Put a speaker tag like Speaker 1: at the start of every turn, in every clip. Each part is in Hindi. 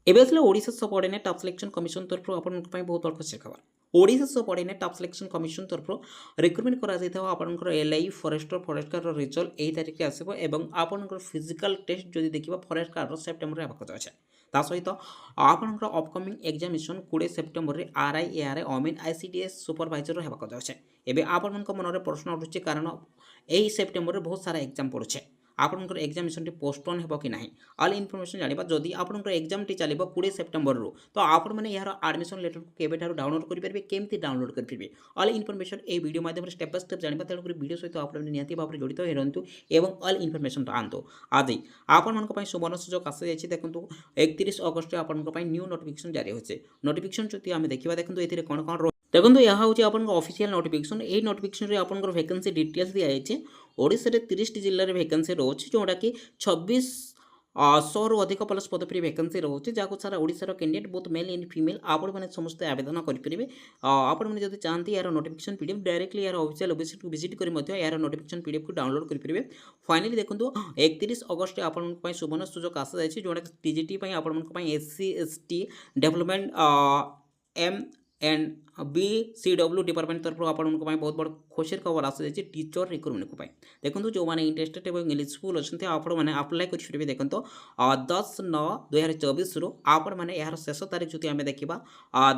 Speaker 1: ଏବେ ଆସିଲେ Odisha subordinate staff selection commission ତରଫରୁ ଆପଣଙ୍କ ପାଇଁ ବହୁତ ବଡ଼ ଖୁସିର ଖବର। Odisha subordinate staff selection commission ତରଫରୁ ରିକ୍ରୁଟମେଣ୍ଟ କରାଯାଇଥିବା ଆପଣଙ୍କର ଏଲ୍ଆଇ ଫରେଷ୍ଟର ଫରେଷ୍ଟଗାର୍ଡର ରେଜଲ୍ଟ ଏହି ତାରିଖରେ ଆସିବ ଏବଂ ଆପଣଙ୍କର ଫିଜିକାଲ ଟେଷ୍ଟ ଯଦି ଦେଖିବା ଫରେଷ୍ଟଗାର୍ଡର ସେପ୍ଟେମ୍ବରରେ ହେବାକୁ ଯାଉଛି। ତା ସହିତ ଆପଣଙ୍କର ଅପକମିଂ ଏକ୍ଜାମିନେସନ୍ 20 ସେପ୍ଟେମ୍ବରରେ ଆର୍ଆଇ ଏଆର୍ଆଇ ଅମିନ୍ ଆଇସିଡିଏସ୍ ସୁପରଭାଇଜର ହେବାକୁ ଯାଉଛି। ଏବେ ଆପଣଙ୍କ ମନରେ ପ୍ରଶ୍ନ ଉଠୁଛି କାରଣ ଏହି ସେପ୍ଟେମ୍ବରରେ ବହୁତ ସାରା ଏକ୍ଜାମ ପଡ଼ୁଛି। ଆପଣଙ୍କର ଏକ୍ଜାମିନେସନଟି ପୋଷ୍ଟପୋନ୍ ହେବ କି ନାହିଁ ଅଲ୍ ଇନଫର୍ମେସନ୍ ଜାଣିବା। ଯଦି ଆପଣଙ୍କର ଏକ୍ଜାମଟି ଚାଲିବ 20 ସେପ୍ଟେମ୍ବରରୁ ତ ଆପଣମାନେ ଏହାର ଆଡ଼ମିସନ୍ ଲେଟରକୁ କେବେଠାରୁ ଡାଉନଲୋଡ଼ କରିପାରିବେ, କେମିତି ଡାଉନଲୋଡ଼ କରିପାରିବେ ଅଲ୍ ଇନଫର୍ମେସନ୍ ଏହି ଭିଡ଼ିଓ ମାଧ୍ୟମରେ ଷ୍ଟେପ୍ ବାଇ ଷ୍ଟେପ୍ ଜାଣିବା। ତେଣୁକରି ଭିଡ଼ିଓ ସହିତ ଆପଣମାନେ ନିହାତି ଭାବରେ ଜଡ଼ିତ ହୋଇ ରହନ୍ତୁ ଏବଂ ଅଲ୍ ଇନଫର୍ମେସନ୍ ପାଆନ୍ତୁ। ଆଜି ଆପଣମାନଙ୍କ ପାଇଁ ସୁବର୍ଣ୍ଣ ସୁଯୋଗ ଆସିଯାଇଛି। ଦେଖନ୍ତୁ 31 ଅଗଷ୍ଟରେ ଆପଣଙ୍କ ପାଇଁ ନ୍ୟୁ ନୋଟିଫିକେସନ୍ ଜାରି ହେଉଛି। ନୋଟିଫିକେସନ୍ ଯଦି ଆମେ ଦେଖିବା ଦେଖନ୍ତୁ ଏଥିରେ କ'ଣ କ'ଣ ଦେଖନ୍ତୁ ଏହା ହେଉଛି ଆପଣଙ୍କ ଅଫିସିଆଲ ନୋଟିଫିକେସନ୍। ଏହି ନୋଟିଫିକେସନ୍ରେ ଆପଣଙ୍କର ଭ୍ୟାକେନ୍ସି ଡିଟେଲ୍ସ ଦିଆଯାଇଛି। ଓଡ଼ିଶାରେ 30ଟି ଜିଲ୍ଲାରେ ଭ୍ୟାକେନ୍ସି ରହୁଛି ଯେଉଁଟାକି 2600ରୁ ଅଧିକ ପ୍ଲସ୍ ପଦବୀ ଭ୍ୟାକେନ୍ସି ରହୁଛି, ଯାହାକୁ ସାରା ଓଡ଼ିଶାର କ୍ୟାଣ୍ଡିଡେଟ୍ ବହୁତ ମେଲ୍ ଆଣ୍ଡ ଫିମେଲ୍ ଆପଣମାନେ ସମସ୍ତେ ଆବେଦନ କରିପାରିବେ। ଆପଣମାନେ ଯଦି ଚାହାନ୍ତି ଏହାର ନୋଟିଫିକେସନ୍ ପିଡିଏଫ୍ ଡାଇରେକ୍ଟଲି ଏହାର ଅଫିସିଆଲ ୱେବସାଇଟ୍କୁ ଭିଜିଟ୍ କରି ମଧ୍ୟ ଏହାର ନୋଟିଫିକେସନ୍ ପିଡିଏଫ୍କୁ ଡାଉନଲୋଡ଼ କରିପାରିବେ। ଫାଇନାଲି ଦେଖନ୍ତୁ 31 ଅଗଷ୍ଟରେ ଆପଣଙ୍କ ପାଇଁ ସୁବର୍ଣ୍ଣ ସୁଯୋଗ ଆସିଯାଇଛି, ଯେଉଁଟାକି ଟିଜିଟି ପାଇଁ ଆପଣଙ୍କ ପାଇଁ SC ST development MNBCW department তরফରୁ ଆପଣଙ୍କ ପାଇଁ ବହୁତ ବଡ଼ ଖୁସିର ଖବର ଆସିଯାଇଛି ଟିଚର ରିକ୍ରୁଟମେଣ୍ଟକୁ ପାଇଁ। ଦେଖନ୍ତୁ ଯେଉଁମାନେ ଇଣ୍ଟରେଷ୍ଟେଡ୍ ଏବଂ ଏଲିଜିବୁଲ୍ ଅଛନ୍ତି ଆପଣମାନେ ଆପ୍ଲାଏ କରିପାରିବେ। ଦେଖନ୍ତୁ 10/9/2024ରୁ ଆପଣମାନେ ଏହାର ଶେଷ ତାରିଖ ଯଦି ଆମେ ଦେଖିବା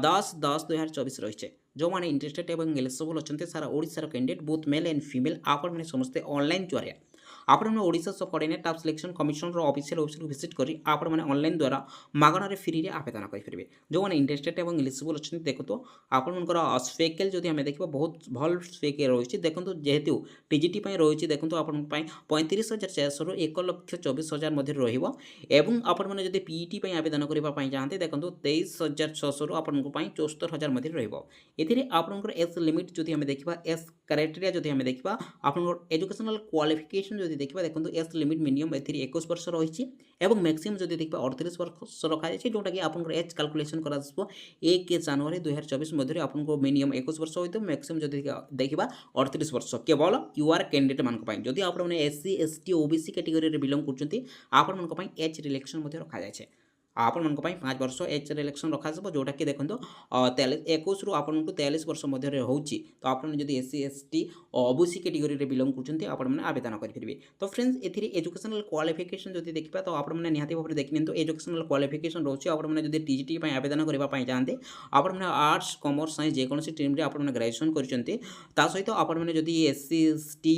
Speaker 1: 10/10/2024 ରହିଛି। ଯେଉଁମାନେ ଇଣ୍ଟରେଷ୍ଟେଡ୍ ଏବଂ ଏଲିଜିବୁଲ୍ ଅଛନ୍ତି ସାରା ଓଡ଼ିଶାର କ୍ୟାଣ୍ଡିଡେଟ୍ ବହୁତ ମେଲ୍ ଆଣ୍ଡ ଫିମେଲ୍ ଆପଣମାନେ ସମସ୍ତେ ଅନଲାଇନ୍ ଜରିଆ ଆପଣମାନେ ଓଡ଼ିଶା ସବଅର୍ଡିନେଟ୍ ଷ୍ଟାଫ୍ ସିଲେକ୍ସନ୍ କମିଶନର ଅଫିସିଆଲ ୱେବସାଇଟ୍କୁ ଭିଜିଟ୍ କରି ଆପଣମାନେ ଅନଲାଇନ୍ ଦ୍ୱାରା ମାଗଣାରେ ଫ୍ରିରେ ଆବେଦନ କରିପାରିବେ। ଯେଉଁମାନେ ଇଣ୍ଟରେଷ୍ଟେଡ୍ ଏବଂ ଏଲିଜିବୁଲ୍ ଅଛନ୍ତି ଦେଖନ୍ତୁ ଆପଣଙ୍କର ସ୍ପେକେଲ୍ ଯଦି ଆମେ ଦେଖିବା ବହୁତ ଭଲ ସ୍ପେକେଲ୍ ରହିଛି। ଦେଖନ୍ତୁ ଯେହେତୁ ଟିଜିଟି ପାଇଁ ରହିଛି ଦେଖନ୍ତୁ ଆପଣଙ୍କ ପାଇଁ 35,400ରୁ 1,24,000 ମଧ୍ୟରେ ରହିବ ଏବଂ ଆପଣମାନେ ଯଦି ପିଇଟି ପାଇଁ ଆବେଦନ କରିବା ପାଇଁ ଚାହାନ୍ତି ଦେଖନ୍ତୁ 23,600ରୁ ଆପଣଙ୍କ ପାଇଁ 74,000 ମଧ୍ୟରେ ରହିବ। ଏଥିରେ ଆପଣଙ୍କର ଏଜ୍ ଲିମିଟ୍ ଯଦି ଆମେ ଦେଖିବା ଏଜ୍ କ୍ରାଇଟେରିଆ ଯଦି ଆମେ ଦେଖିବା ଆପଣଙ୍କର ଏଜୁକେସନାଲ୍ କ୍ୱାଲିଫିକେସନ୍ ଯଦି ଦେଖିବା ଦେଖନ୍ତୁ ଏଜ୍ ଲିମିଟ୍ ମିନିମମ୍ ଏଥିରେ 21 ବର୍ଷ ରହିଛି ଏବଂ ମ୍ୟାକ୍ସିମମ୍ ଯଦି ଦେଖିବା 38 ବର୍ଷ ରଖାଯାଇଛି, ଯେଉଁଟାକି ଆପଣଙ୍କର ଏଜ୍ କାଲକୁଲେସନ୍ କରାଯିବ 1 ଜାନୁଆରୀ 2024 ମଧ୍ୟରେ ଆପଣଙ୍କୁ ମିନିମମ୍ 21 ବର୍ଷ ହୋଇଥିବ, ମ୍ୟାକ୍ସିମମ୍ ଯଦି ଦେଖିବା 38 ବର୍ଷ କେବଳ ୟୁଆର୍ କ୍ୟାଣ୍ଡିଡେଟ୍ମାନଙ୍କ ପାଇଁ। ଯଦି ଆପଣମାନେ ଏସ୍ସି ଏସ୍ଟି ଓବିସି କ୍ୟାଟେଗୋରିରେ ବିଲଙ୍ଗ କରୁଛନ୍ତି ଆପଣମାନଙ୍କ ପାଇଁ ଏଜ୍ ରିଲାକ୍ସେସନ୍ ମଧ୍ୟ ରଖାଯାଇଛି। ଆପଣମାନଙ୍କ ପାଇଁ 5 ବର୍ଷ ଏଜ୍ ରିଲାକ୍ସେସନ୍ ରଖାଯିବ, ଯେଉଁଟାକି ଦେଖନ୍ତୁ 21ରୁ ଆପଣଙ୍କୁ 43 ବର୍ଷ ମଧ୍ୟରେ ହେଉଛି। ତ ଆପଣମାନେ ଯଦି ଏସ୍ସି ଏସ୍ଟି ଓବିସି କ୍ୟାଟେଗୋରିରେ ବିଲଙ୍ଗ କରୁଛନ୍ତି ଆପଣମାନେ ଆବେଦନ କରିପାରିବେ। ତ ଫ୍ରେଣ୍ଡସ୍ ଏଥିରେ ଏଜୁକେସନାଲ୍ କ୍ୱାଲିଫିକେସନ୍ ଯଦି ଦେଖିବା ତ ଆପଣମାନେ ନିହାତି ଭାବରେ ଦେଖିନିଅନ୍ତୁ ଏଜୁକେସନାଲ୍ କ୍ୱାଲିଫିକେସନ୍ ରହୁଛି। ଆପଣମାନେ ଯଦି ଟିଜିଟି ପାଇଁ ଆବେଦନ କରିବା ପାଇଁ ଚାହାନ୍ତି ଆପଣମାନେ ଆର୍ଟ୍ସ କମର୍ସ ସାଇନ୍ସ ଯେକୌଣସି ଷ୍ଟ୍ରିମ୍ରେ ଆପଣମାନେ ଗ୍ରାଜୁଏସନ୍ କରିଛନ୍ତି, ତା ସହିତ ଆପଣମାନେ ଯଦି ଏସ୍ସି ଏସ୍ଟି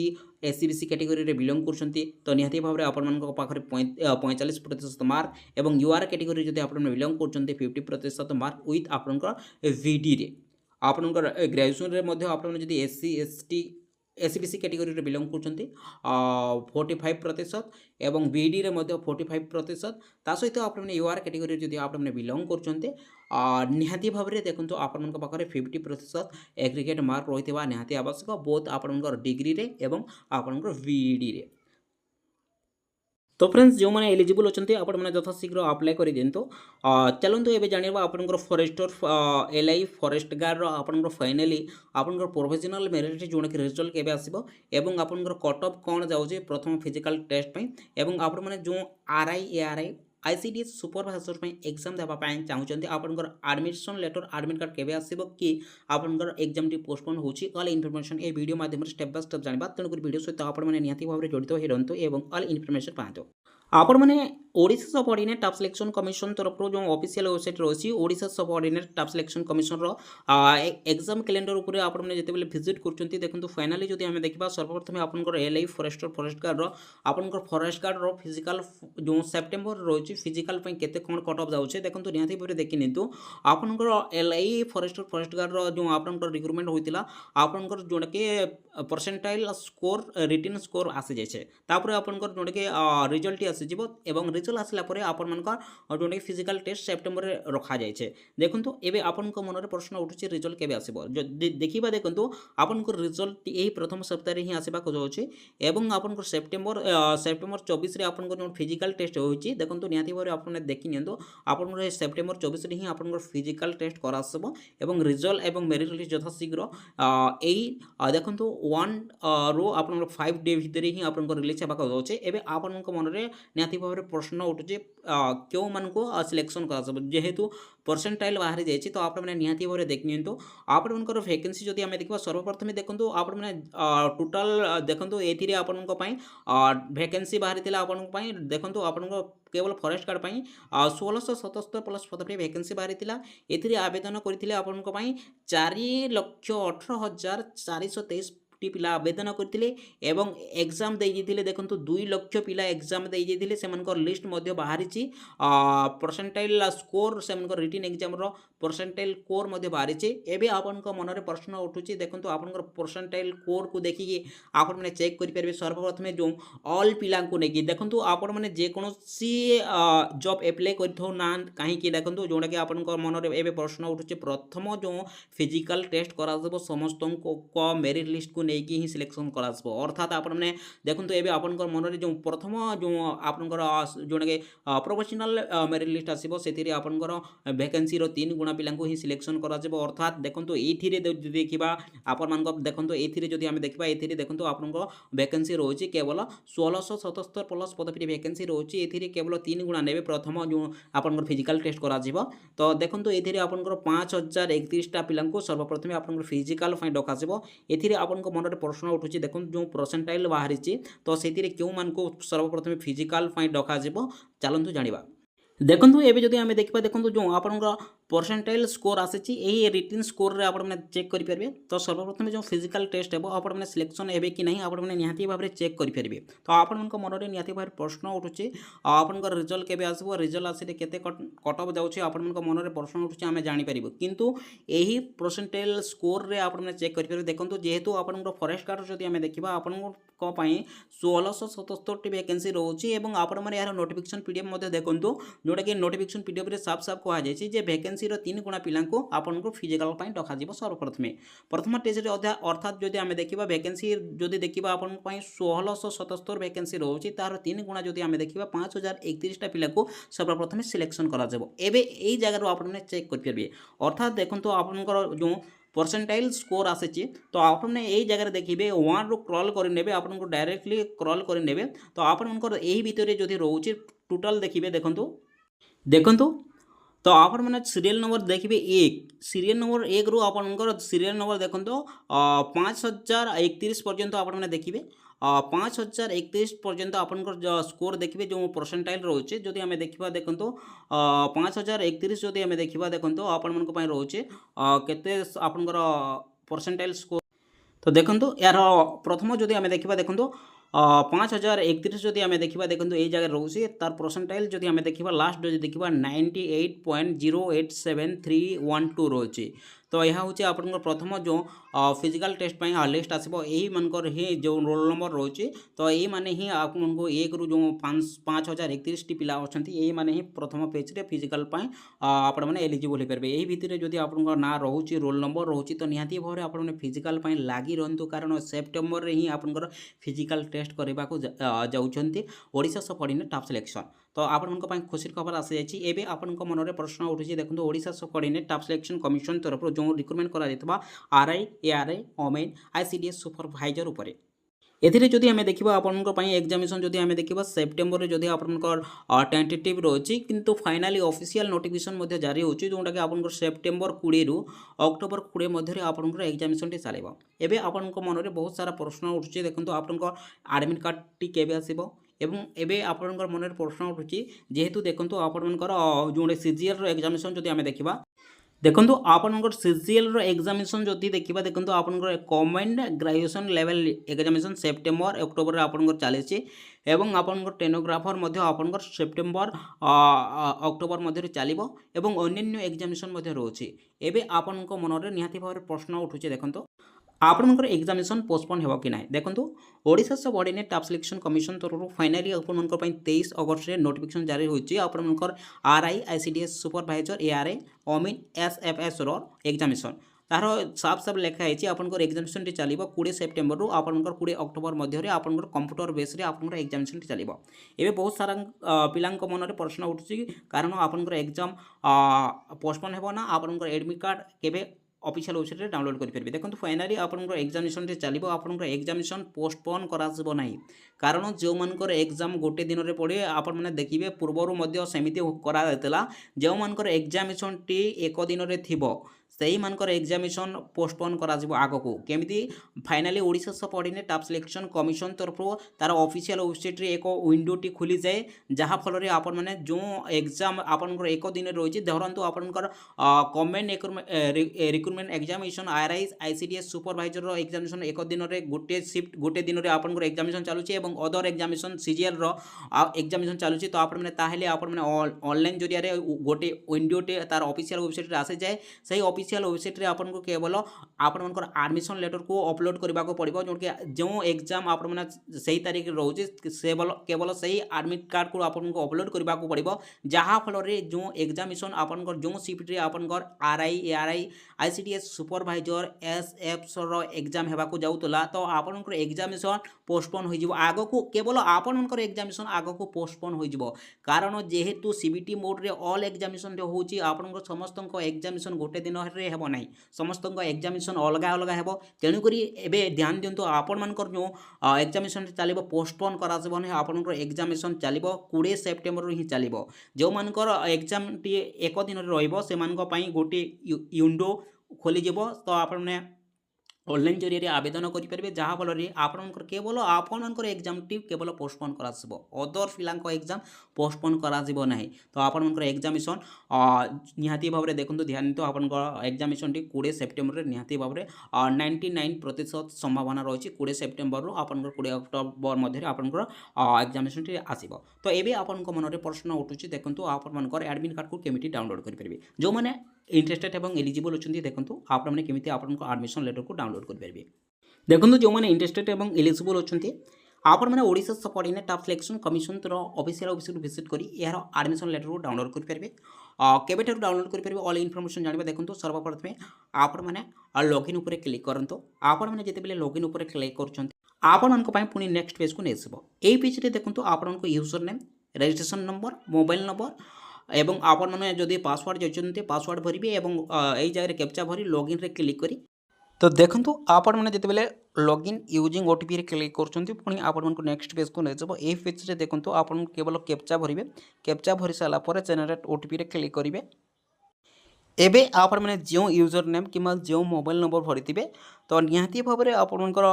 Speaker 1: ଏସ୍ସିବିସି କ୍ୟାଟେଗୋରିରେ ବିଲଙ୍ଗ କରୁଛନ୍ତି ତ ନିହାତି ଭାବରେ ଆପଣମାନଙ୍କ ପାଖରେ 45% ମାର୍କ ଏବଂ ୟୁଆର୍ କ୍ୟାଟେଗୋରି ଯଦି ଆପଣମାନେ ବିଲଙ୍ଗ କରୁଛନ୍ତି 50% ମାର୍କ ୱିଥ୍ ଆପଣଙ୍କର ଭିଡ଼ିରେ ଆପଣଙ୍କର ଗ୍ରାଜୁଏସନ୍ରେ ମଧ୍ୟ ଆପଣମାନେ ଯଦି ଏସ୍ସି ଏସ୍ଟି ଏସ୍ସିବିସି କ୍ୟାଟେଗୋରିରେ ବିଲଙ୍ଗ କରୁଛନ୍ତି 45% ଏବଂ ବିଇଡ଼ିରେ ମଧ୍ୟ 45%। ତା ସହିତ ଆପଣମାନେ ୟୁଆର୍ କ୍ୟାଟେଗୋରିରେ ଯଦି ଆପଣମାନେ ବିଲଙ୍ଗ କରୁଛନ୍ତି ନିହାତି ଭାବରେ ଦେଖନ୍ତୁ ଆପଣଙ୍କ ପାଖରେ 50% ଏଗ୍ରିଗେଟ୍ ମାର୍କ ରହିଥିବା ନିହାତି ଆବଶ୍ୟକ ବୋଥ୍ ଆପଣଙ୍କର ଡିଗ୍ରୀରେ ଏବଂ ଆପଣଙ୍କର ବିଇଡ଼ିରେ। तो फ्रेंड्स जो मैंने एलिजिबल अच्छे आपने यथाशीघ्र अप्लाई कर दिंतु। चलतु ए जाना आपंकर फरेस्टर एलआई फरेस्ट गार्ड आपंकर फाइनाली आपंकर प्रोफेशनल मेरिट जोटा कि रिजल्ट केबे आसीबो एवं आपंकर कट ऑफ कौन जाऊँचे प्रथम फिजिकल टेस्ट एवं आपण मैंने जो RI ARI ICDS supervisor exam देवाई चाहूँगी आपंकर एडमिशन लेटर एडमिट कार्ड केबे आसीबो कि आपंकर एग्जाम टी पोस्टपोन होची ऑल इनफॉरमेशन ए वीडियो माध्यम स्टेप बाय स्टेप जानिबा। तेणुकर वीडियो सहित आपण मैंने निहाती भाव में जड़ित होई रहंतु एवं ऑल इनफॉरमेशन पांतु। आपण मैंने Odisha subordinate staff selection commission तरफ जो ऑफिशियल वेबसाइट रही Odisha subordinate staff selection commission exam calendar उपर आपण मैंने जिते विजिट करछंती देखंतु फाइनाली जदि आमे देखबा सर्वप्रथम आपनकर एलआई फॉरेस्टर फॉरेस्ट गार्ड आपनकर फॉरेस्ट गार्ड रो फिजिकल जो सेप्टेम्बर रही फिजिकल पई केते कोन कट ऑफ जाउछे देखंतु निहाती भाबरे देखि नितु आपनकर एलआई फॉरेस्टर फॉरेस्ट गार्ड रो जो आपनकर रिक्रुटमेंट होइतिला आपनकर जोडा के परसेंटाइल स्कोर रिटन स्कोर आसी जाइछे तापर आपनकर जोडा के रिजल्ट आसीजिवो एवं रिजल्ट आसला परे आपनकर जोडा फिजिकल टेस्ट सेप्टेम्बर रे रखा जाइछे। देखंतु एबे आपनक मनरे प्रश्न उठुछि रिजल्ट केबे आसीबो देखिबा देखंतु आपनकर रिजल्ट एही प्रथम सप्ताह रे ही आसीबा को जाउछि एवं आपनकर सेप्टेम्बर 24 रे आपनकर जो फिजिकल टेस्ट होइछि देखंतु निहाती भाबरे आपने देखि नियंतु आपनकर सेप्टेम्बर 24 रे ही आपनकर फिजिकल टेस्ट करासबो एवं रिजल्ट एवं मेरिट लिस्ट यथाशीघ्र एही देखंतु 1 रो आपनकर 5 डे भितर ही आपनकर रिलीज हेबा को जाउछि। एबे आपनक मनरे निहाती भाव में प्रश्न उठुचे क्यों मानको सिलेक्शन करा जेहेतु परसेंटाइल बाहरी जाइए तो आपण मैंने निहाती भाव में देख नियंतु आपण मनकर वैकेंसी जदि आम देखा सर्वप्रथम देखो आपण मैंने टोटाल देखो ये आपण वैकेंसी बाहरी आपण देखो आपण केवल फॉरेस्ट गार्ड पाई 1677 प्लस पदवी वैकेंसी बाहरी एथिरे आवेदन करथिले आपण 4,18,423 पिला आवेदन करथिले एवं एग्जाम दे जेथिले देखंतु 2 लाख पिला एग्जाम दे जेथिले सेमनकर लिस्ट मध्ये बाहरिची परसेंटाइल स्कोर सेमनकर रिटन एग्जाम रो परसेंटाइल कोर मध्ये बाहरिची एबे आपनक मनरे प्रश्न उठुची देखंतु आपनकर परसेंटाइल कोर को देखिकी आपण माने चेक करि परबे सर्वप्रथम जो ऑल पिला को नेकी देखंतु आपण माने जे कोनोसी जॉब अप्लाई करथो ना काहे कि देखंतु जोडा कि आपनकर मनरे एबे प्रश्न उठुची प्रथम जो फिजिकल टेस्ट करा जबो समस्त को मेरिट लिस्ट को नेकी ही सिलेक्शन करा जबो अर्थात आपण माने देखंतु एबे आपनकर मनरे जो प्रथम जो आपनकर जोडा कि प्रोफेशनल मेरिट लिस्ट आसीबो सेतिरे आपनकर वैकेंसी रो 3 गुणा पिला को ही सिलेक्शन करा जबो अर्थात देखंतु एथिरे देखिबा आपण मानक देखंतु एथिरे जदि आमे देखिबा एथिरे देखंतु आपनकर वैकेंसी रहउची केवल 1677 प्लस पदवी वैकेंसी रहउची एथिरे केवल 3 गुणा नेबे प्रथम जो आपनकर फिजिकल टेस्ट करा जिवो तो देखंतु एथिरे आपनकर 5031 टा पिला को सर्वप्रथम आपनकर फिजिकल फाइ डका जिवो एथिरे आपनकर मनरे प्रश्न उठुची देखंतु जो परसेंटाइल बाहरिची तो सेतिरे केउ मान को सर्वप्रथम फिजिकल फाइ डका जिवो चलंतु जानिबा देखंतु एबे जदि आमे देखिबा देखंतु जो आपनकर परसेंटाइल स्कोर आसीची एही रिटन स्कोर रे आपण माने चेक करि परबे तो सर्वप्रथम जो फिजिकल टेस्ट हेबो आपण माने सिलेक्शन हेबे कि नहीं आपण माने निहाती भाबरे चेक करि परबे तो आपण मानक मनरे निहाती भाबरे प्रश्न उठुची आपनकर रिजल्ट केबे आसीबो रिजल्ट आसीले केते कट ऑफ जाउची आपण मानक मनरे प्रश्न उठुची आमे जानि परिबो किंतु एही परसेंटाइल स्कोर रे आपण माने चेक करि परबे देखंतु जेहेतु आपनकर फॉरेस्ट गार्ड जदि आमे देखिबा आपण को पई 1677 टी वैकेंसी रहउची एवं आपण माने यार नोटिफिकेशन पीडीएफ मध्ये देखंतु जोटा कि नोटिफिकेशन पीडीएफ रे साफ साफ कहा जायछि जे वैकेंसी रो 3 गुणा पिला को आपन को फिजिकल पई डका जिवो सर्वप्रथम प्रथम टेस्ट रे अर्थात जदि आमे देखिबा वैकेंसी जदि देखिबा आपन पई 1677 वैकेंसी रहउची तार 3 गुणा जदि आमे देखिबा 5031 टा पिला को सर्वप्रथम सिलेक्शन करा जबो एबे एई जगह रो आपन चेक कर परबे अर्थात देखंतु आपनकर जो परसेंटाइल स्कोर आसे तो आपने यही जगह देखिए 1 रु क्रॉल कर नेबे आपन को डायरेक्टली क्रॉल कर नेबे तो आपन यही भितर जो रोचे टोटाल देखिए देखंतु तो आपण मैंने सीरियल नंबर देखिए 1 सीरियल नंबर 1 रु आपनकर सीरियल नंबर देखंतु 5031 पर्यंत आपण मैंने देखिए 5031 पर्यंत आपनकर स्कोर देखिए जो परसेंटाइल रोचे जदि आमे देखिबा देखंतु 5031 जदि आमे देखिबा देखंतु आपण मनक पई रोचे केते आपनकर परसेंटाइल स्कोर तो देखंतु यार प्रथम जदि आमे देखिबा देखंतु 5031 जदि आमे देखिबा देखंतु ए जगह रोचे तार परसेंटाइल जदि आमे देखिबा लास्ट जदि देखिबा 98.087312 रोचे तो यह हूँ आपन प्रथम जो फिजिकल टेस्ट पर लिस्ट आसो यही मानकर ही जो रोल नंबर रोचे तो यही माने ही आपको 1 रु जो 5031 टी पिला अच्छा यही माने ही प्रथम पेज रे फिजिकल आपण मैंने एलिजिबल हो पारे यही भितर जदि आप ना रोचे रोल नंबर रोचे तो निहाती भाव में आपने फिजिकल लगी रुँ कारण सेप्टेम्बर रे ही आपनकर फिजिकल टेस्ट करने को जाऊँच ओडिशा सबऑर्डिनेट स्टाफ सिलेक्शन तो आपण खुशी खबर आसी जाइए एवं आपण मन में प्रश्न उठुची देखो Odisha subordinate staff selection commission तरफ जो रिक्रुटमेंट करा आरआई एआरआई ओमेन आईसीडीएस सुपरभाइजर उपरे एथिरे जदि आमे देखिबा आपनकर पई एग्जामिनेशन जदि आमे देखिबा सेप्टेम्बर रे जदि आपनकर टेंटेटिव रोची किंतु फाइनली ऑफिशियल नोटिफिकेशन मध्ये जारी होची जोंटा कि आपनकर सेप्टेम्बर 20 रु अक्टोबर 20 मध्ये रे आपनकर एग्जामिनेशन टी चलेबो एबे आपनकर मन रे बहुत सारा प्रश्न उठुची देखंतु आपनकर एडमिट कार्ड टी केबे आसीबो एवं एबे आपनकर मन रे प्रश्न उठुची जेहेतु देखंतु आपनकर जोंडे सीजीएल रो एग्जामिनेशन जदि आमे देखिबा देखो आपनकर सीजीएल रो एग्जामिनेशन जदि देखिबा देखो आपनकर commend graduation level examination September October रे आपनकर चलेछि एवं आपनकर टेनोग्राफर मध्ये आपनकर सेप्टेम्बर अक्टोबर मध्ये चलिबो एवं अन्य एग्जामिनेशन मध्ये रोछि एबे आपनक मन रे निहाती भाव प्रश्न उठुछि देखंतो आपनकर एग्जामिनेशन पोस्टपोन हेबो कि नाही देखंतु Odisha subordinate staff selection commission तरफ फाइनली आपनकर पई 23 अगस्त रे नोटिफिकेशन जारी होछि आपनकर आरआई आईसीडीएस सुपरवाइजर एआरए ओमिन एसएफएस रो एग्जामिनेशन तार साफ साफ लिखा है आपनकर एग्जामिनेशन टी चलिबो 20 सेप्टेम्बर रु आपनकर 20 अक्टोबर मध्य रे आपनकर कंप्यूटर बेस रे आपनकर एग्जामिनेशन टी चलिबो एबे बहुत सारा पिलांक मन रे प्रश्न उठुछि कारण आपनकर एग्जाम पोस्टपोन हेबो ना आपनकर एडमिट कार्ड केबे ऑफिशियल वेबसाइट रे डाउनलोड करि परबे। देखंतु फाइनाली आपनकर एग्जामिनेशन रे चलिबो, आपनकर एग्जामिनेशन पोस्टपोन कराजिबो नाही, कारण जो मानकर एग्जाम गोटे दिन रे पड़े आपण माने देखिबे पूर्वरु मध्य सेमिति करा जायतला। जो मानकर एग्जामिनेशन टी एक दिन रे थिबो सेही मानकर एग्जामिनेशन पोस्टपोन कराजिबो आगकू। केमिति finally Odisha subordinate staff selection commission तरफरु तार ऑफिशियल वेबसाइट रे एक विंडो टी खुली जाए, जहा फल रे आपण माने जो एग्जाम आपनकर एक दिन रे रहिछि, धरंतु आपनकर government recruitment examination RI ICDS supervisor रो एग्जामिनेशन एक दिन रे गोटे शिफ्ट गोटे दिन रे आपनकर एग्जामिनेशन चालुछि एवं अदर एग्जामिनेशन सीजीएल रो एग्जामिनेशन चालुछि। तो आपण माने ताहेले आपण माने ऑनलाइन जरिया रे गोटे विंडो टे तार ऑफिशियल वेबसाइट रे आसे जाए। सही ऑफिशियल वेबसाइट रे आपन को केवल आपण मनकर एडमिशन लेटर को अपलोड करबा को पड़िबो, जों कि जो एग्जाम आपण माने सही तारीख रे रहउछि केवल सही एडमिट कार्ड को आपण को अपलोड करबा को पड़िबो, जहा फल रे जो एग्जामिनेशन आपण को जो शिफ्ट रे आपण को RI ARI ICDS supervisor SF रो एग्जाम हेबा को जाउतला, तो आपण को एग्जामिनेशन पोस्टपोन हो जिवो आगो केवल आपण मनकर एग्जामिनेशन आगो को पोस्टपोन हो जिवो, कारण जेहेतु सीबीटी मोड रे ऑल एग्जामिनेशन रे होउछि आपण को समस्त को एग्जामिनेशन गोटे दिन रे हेबो नाही, समस्त को एग्जामिनेशन अलगा अलगा हेबो। तेणु करी एबे ध्यान दियंतु आपण मानकर जो एग्जामिनेशन चलिबो पोस्टपोन करा जबो नाही, आपण को एग्जामिनेशन चलिबो 20 सेप्टेम्बर हि चलिबो। जो मानकर एग्जाम टी एक दिन रे रहइबो से मान को पई गोटे विंडो खोली जिवो, तो आपण ने ऑनलाइन जरिया आवेदन करेंगे, जहाँफल आपणकर केवल आपणकर एग्जाम टी केवल पोस्टपोन कराजिबो, अदर पिलांक एग्जाम पोस्टपोन कराजिबो नाही। तो आपणकर एग्जामिनेशन निहाती भाव में देखो ध्यान तो आपणकर एग्जामिनेशन टी 20 सेप्टेम्बर रे निहाती भाव में 99% संभावना रही 20 सेप्टेम्बर रु आपणकर 20 अक्टोबर मध्य आपणकर एग्जामिनेशन टी आसीबो। तो एबे आपणक मन रे प्रश्न उठुछि, देखंतु आपणकर एडमिट कार्ड को केमिति डाउनलोड करि परिबे। जो माने इंटरेस्टेड एवं एलिजिबल अच्छे देखो आपने केमिति आपनको एडमिशन लेटर को डाउनलोड करेंगे। देखो जो मैंने इंटरेस्टेड एवं एलिजिबल अच्छे आपण मैंने Odisha subordinate staff selection commission official website visit करी यार एडमिशन लेटर को डाउनलोड करेंगे। केबेठारु डाउनलोड करेंगे ऑल इनफॉरमेशन जानबे। देखो सर्वप्रथमे आपण मैंने लॉगिन ऊपर क्लिक करंतो। आपण मैंने जितेबाला लॉगिन ऊपर क्लिक करछंती आपण मानक पई पुनी नेक्स्ट पेज को नेसबो। एई पेज रे देखो आपण को user name, registration number, mobile number एवं आपण मैंने जदि पासवर्ड जाइछन्ते पासवर्ड भरिबे एवं एई जगह कैप्चा भरी लॉगिन रे क्लिक करी। तो देखंतु आपण मैंने जितेबाला लॉगिन यूजिंग ओटीपी रे क्लिक करछन्ती पुनी आपण मानक नेक्स्ट पेज को नेजबो। एई पेज रे देखंतु आपण केवल कैप्चा भरिबे, कैप्चा भरि साला परे जनरेट ओटीपी रे क्लिक करिवे। एबे आपण मैंने जो यूजर नेम किंबा जो मोबाइल नंबर भरिथिबे तो निहाती भाव में आपणकर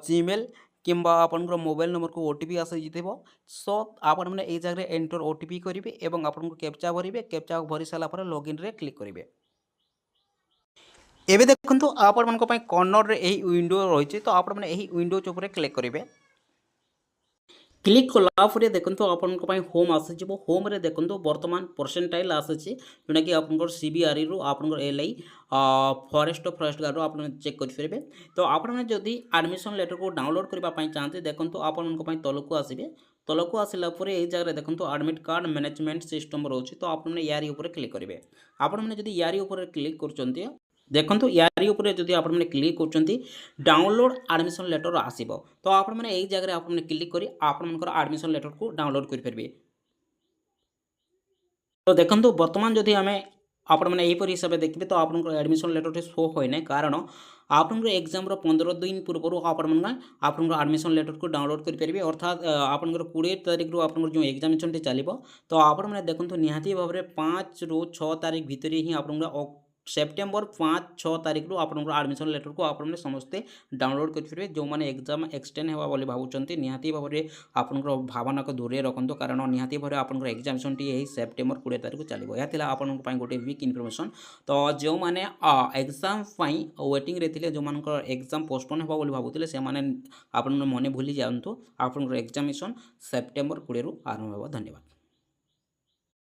Speaker 1: जीमेल किंबा आपनकर मोबाइल नंबर को ओटीपी आसी जितेबो। सो आपण मैंने एई जगह एंटर ओटीपी करिवे एवं आपनको कैप्चा भरिवे। कैप्चा भरि साला परे लॉगिन रे क्लिक करिवे। एबे देखंतु आपण मानक पई कॉर्नर रे एही विंडो रहिछि, तो आपण माने एही विंडो ऊपर क्लिक करिवे। क्लिक कला पर देखो आपनको होम आसीजिवो। होम रे देखो वर्तमान परसेंटाइल आसी जोटा कि आप सीबीआरई रु आपनकर एलआई फॉरेस्ट गार्ड आप चेक करेंगे। तो आपने जदि एडमिशन लेटर को डाउनलोड करने चाहते देखो आपको तलक आसबे। तलक आसला ये जगह देखो एडमिट कार्ड मैनेजमेंट सिस्टम रोचे, तो आपने यारी ऊपर क्लिक करेंगे। आपने जदि यारी ऊपर क्लिक कर देखो यारी उपरे जदि आप क्लिक कर डाउनलोड एडमिशन लेटर आसीबो, तो आप यही जगह आप क्लिक करी आपनकर एडमिशन लेटर को डाउनलोड करेंगे। तो देखो बर्तमान जदि आम आपने यहीपर हिसाब से देखिए तो आप एडमिशन लेटर शो होना, कारण आपन एग्जाम 15 दिन पूर्व आप एडमिशन लेटर को डाउनलोड करेंगे। अर्थात आपनकर 20 तारीख रू आपन जो एग्जामिनेशन चलो, तो आपने देखो निहाती भाव में 5 ରୁ 6 तारीख भितर ही आप सेप्टेम्बर 5-6 तारीख रू आप एडमिशन लेटर को आपने समस्ते डाउनलोड करेंगे। जो मैंने एग्जाम एक्सटेंड होगा बोली भावुंट निहाती भाव में आपन भावना को दूरे रखु, कारण निहाती भाव में आपन एग्जामिनेशन टी सेप्टेम्बर 20 तारीख को चलो। यह आपन गोटे वीक इनफर्मेशन। तो जो मैंने एग्जाम वेटिंग रे थिले, जो मान एग्जाम पोस्टपोन होगा बोली भावुले से आप मन भूली जातु। आपन एग्जामिनेशन सेप्टेम्बर 20 रू आरंभ होगा। धन्यवाद।